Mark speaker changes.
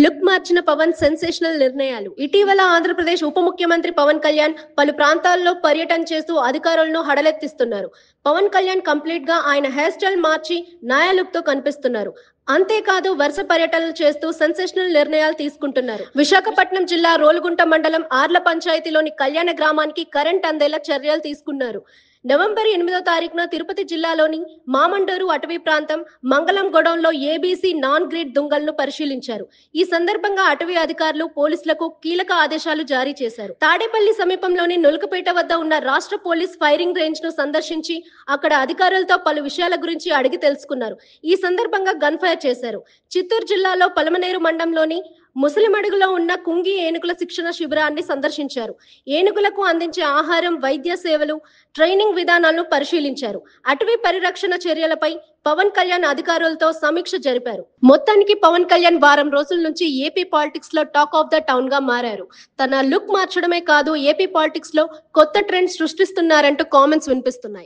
Speaker 1: Look మార్చిన Pawan sensational నిర్ణయాలు. ఇటీవల ఆంధ్రప్రదేశ్ ఉప ముఖ్యమంత్రి పవన్ కళ్యాణ్ పలు ప్రాంతాల్లో పర్యటన చేస్తూ అధికారులను హడలెత్తిస్తున్నారు. పవన్ కళ్యాణ్ కంప్లీట్ గా ఆయన హెయిర్ స్టైల్ మార్చి నాయా లుక్ తో కనిపిస్తున్నారు. అంతేకాదు వరుస పర్యటనలు చేస్తూ సెన్సేషనల్ నిర్ణయాలు తీసుకుంటున్నారు. విశాఖపట్నం జిల్లా రోలుగుంట మండలం ఆర్ల పంచాయతీలోని కళ్యాణ గ్రామానికి కరెంట్ అందేలా చర్యలు తీసుకున్నారు. నవంబర్ 8వ తారీఖున తిరుపతి జిల్లాలోని మామండూరు అటవీ ప్రాంతం మంగళం గొడౌన్లో ఏబీసీ నాన్ గ్రిడ్ దుంగలను పరిశీలించారు. ఈ సందర్భంగా అటవీ అధికారులు పోలీసులకు కీలక ఆదేశాలు జారీ చేశారు. తాడేపల్లి సమీపంలోని నులకపేట వద్ద ఉన్న రాష్ట్ర పోలీస్ ఫైరింగ్ రేంజ్ ను సందర్శించి అక్కడ అధికారులతో పలు విషయాల గురించి అడిగి తెలుసుకున్నారు. ఈ సందర్భంగా గన్ ఫైర్ చేశారు. చిత్తూరు జిల్లాలో పలమనేరు మండలంలోని ముసలిమడుగులో ఉన్న కుంగి ఏనుగుల శిక్షణ శిబిరాన్ని సందర్శించారు. ఏనుగులకు అందించే ఆహారం, వైద్య సేవలు, ట్రైనింగ్ విధానాలను పరిశీలించారు. అటవీ పరిరక్షణ చర్యలపై పవన్ కళ్యాణ్ అధికారులతో సమీక్ష జరిపారు. మొత్తానికి పవన్ కళ్యాణ్ వారం రోజుల నుంచి ఏపీ పాలిటిక్స్ లో టాక్ ఆఫ్ ద టౌన్ గా మారారు. తన లుక్ మార్చడమే కాదు ఏపీ పాలిటిక్స్ లో కొత్త ట్రెండ్ సృష్టిస్తున్నారంటూ కామెంట్స్ వినిపిస్తున్నాయి.